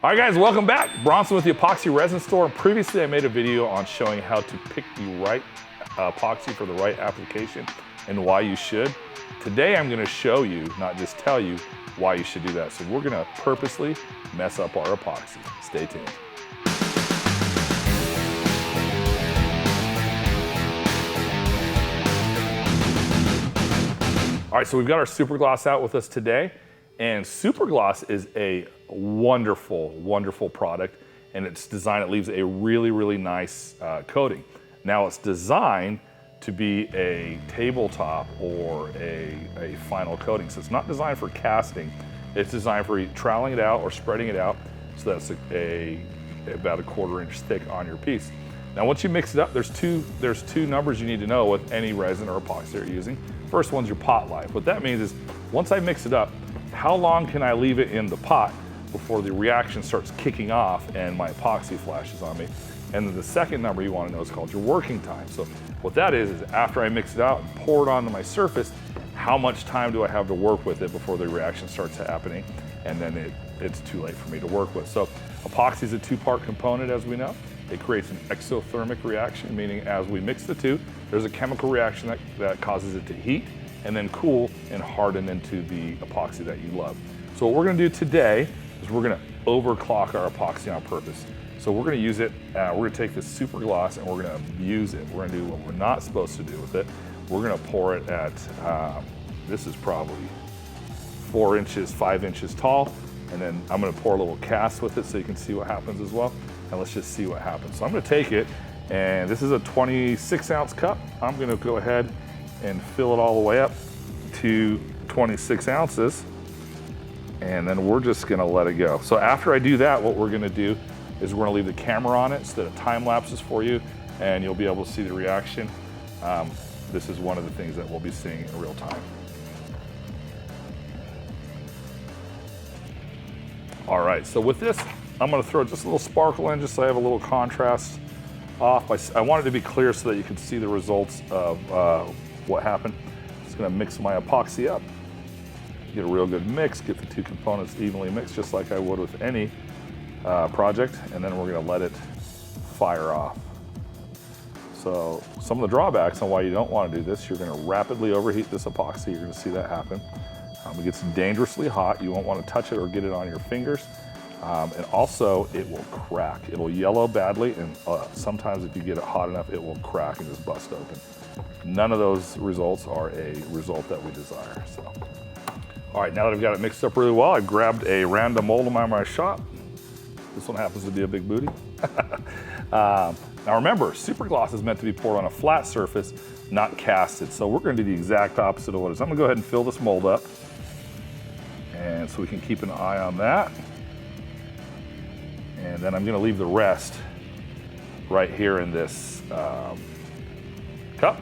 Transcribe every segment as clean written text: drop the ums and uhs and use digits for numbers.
All right guys, welcome back. Bronson with the Epoxy Resin Store. Previously I made a video on showing how to pick the right epoxy for the right application and why you should. Today I'm gonna show you, not just tell you, why you should do that. So we're gonna purposely mess up our epoxy. Stay tuned. All right, so we've got our super gloss out with us today. And super gloss is a wonderful, wonderful product, and it's designed, it leaves a really, really nice coating. Now it's designed to be a tabletop or a final coating. So it's not designed for casting, it's designed for troweling it out or spreading it out. So that's about a 1/4 inch thick on your piece. Now once you mix it up, there's two numbers you need to know with any resin or epoxy you're using. First one's your pot life. What that means is, once I mix it up, how long can I leave it in the pot before the reaction starts kicking off and my epoxy flashes on me? And then the second number you want to know is called your working time. So what that is after I mix it out and pour it onto my surface, how much time do I have to work with it before the reaction starts happening? And then it's too late for me to work with. So epoxy is a two-part component, as we know. It creates an exothermic reaction, meaning as we mix the two, there's a chemical reaction that causes it to heat and then cool and harden into the epoxy that you love. So what we're gonna do today is we're gonna overclock our epoxy on purpose. So we're gonna use it, we're gonna take this super gloss and we're gonna use it. We're gonna do what we're not supposed to do with it. We're gonna pour it at, this is probably 4 inches, 5 inches tall. And then I'm gonna pour a little cast with it so you can see what happens as well. And let's just see what happens. So I'm gonna take it, and this is a 26-ounce cup. I'm gonna go ahead and fill it all the way up to 26 ounces. And then we're just gonna let it go. So after I do that, what we're gonna do is we're gonna leave the camera on it so that it time lapses for you and you'll be able to see the reaction. This is one of the things that we'll be seeing in real time. All right, so with this, I'm gonna throw just a little sparkle in just so I have a little contrast off. I want it to be clear so that you can see the results of what happened. Just gonna mix my epoxy up, get a real good mix, get the two components evenly mixed just like I would with any project, and then we're gonna let it fire off. So some of the drawbacks on why you don't wanna do this, you're gonna rapidly overheat this epoxy. You're gonna see that happen. It gets dangerously hot. You won't wanna touch it or get it on your fingers. And also it will crack. It'll yellow badly, and sometimes if you get it hot enough, it will crack and just bust open. None of those results are a result that we desire. So, all right, now that I've got it mixed up really well, I've grabbed a random mold in my shop. This one happens to be a big booty. Now remember, super gloss is meant to be poured on a flat surface, not casted. So we're gonna do the exact opposite of what it is. I'm gonna go ahead and fill this mold up. And so we can keep an eye on that. And then I'm gonna leave the rest right here in this cup.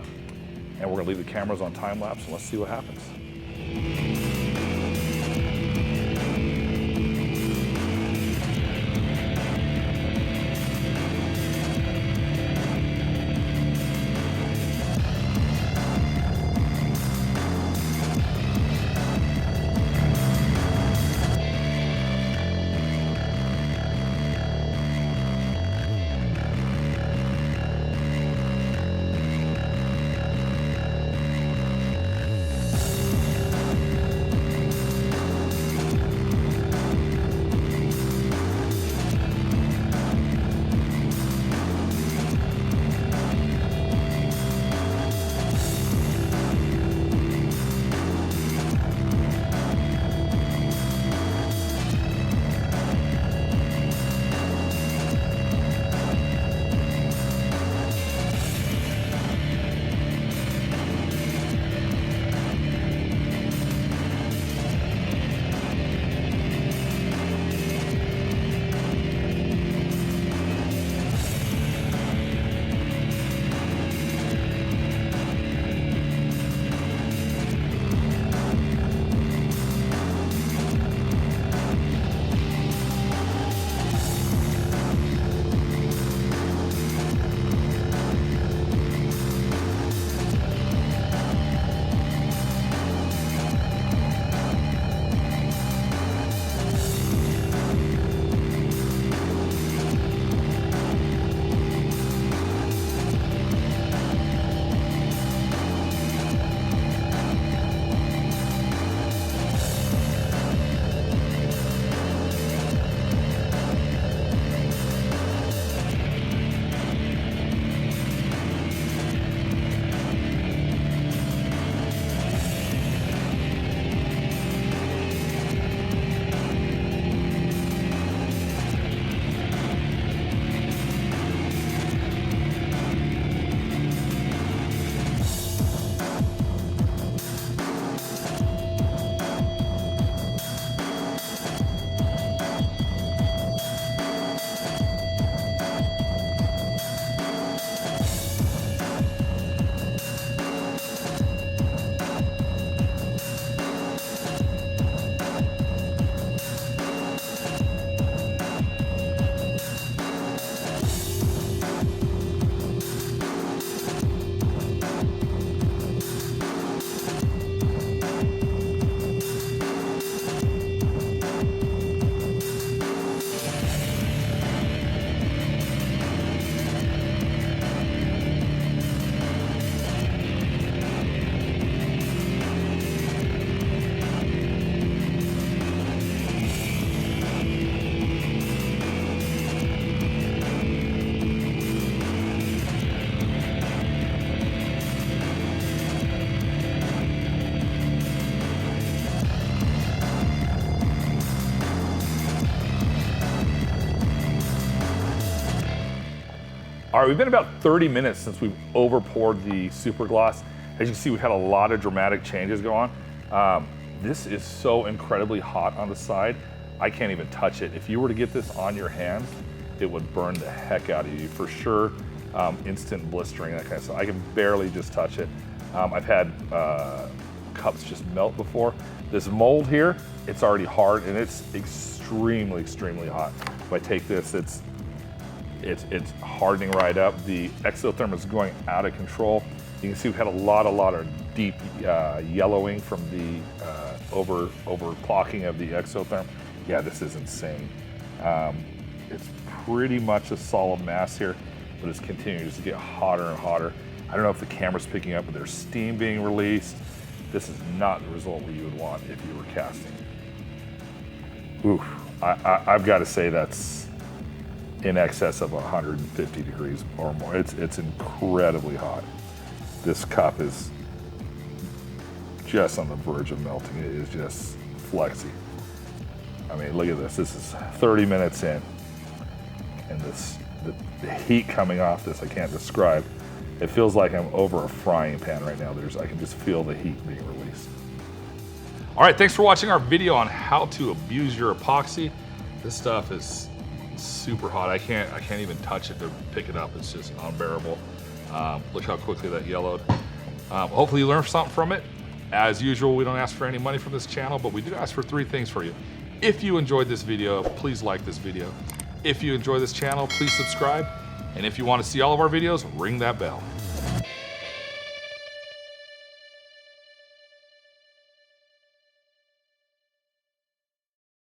And we're gonna leave the cameras on time lapse and let's see what happens. All right, we've been about 30 minutes since we've over poured the super gloss. As you can see, we've had a lot of dramatic changes go on. This is so incredibly hot on the side. I can't even touch it. If you were to get this on your hands, it would burn the heck out of you for sure. Instant blistering, that kind of stuff. I can barely just touch it. I've had cups just melt before. This mold here, it's already hard and it's extremely, extremely hot. If I take this, it's hardening right up. The exotherm is going out of control. You can see we've had a lot of deep yellowing from the overclocking of the exotherm. Yeah, this is insane. It's pretty much a solid mass here, but it's continuing to get hotter and hotter. I don't know if the camera's picking up, but there's steam being released. This is not the result that you would want if you were casting. Oof, I've got to say that's in excess of 150 degrees or more. It's incredibly hot. This cup is just on the verge of melting. It is just flexy. I mean, look at this. This is 30 minutes in, and the heat coming off this I can't describe. It feels like I'm over a frying pan right now. I can just feel the heat being released. All right, thanks for watching our video on how to abuse your epoxy. This stuff is super hot. I can't even touch it to pick it up. It's just unbearable. Look how quickly that yellowed. Hopefully you learned something from it. As usual, we don't ask for any money from this channel, but we do ask for 3 things for you. If you enjoyed this video, please like this video. If you enjoy this channel, please subscribe. And if you want to see all of our videos, ring that bell.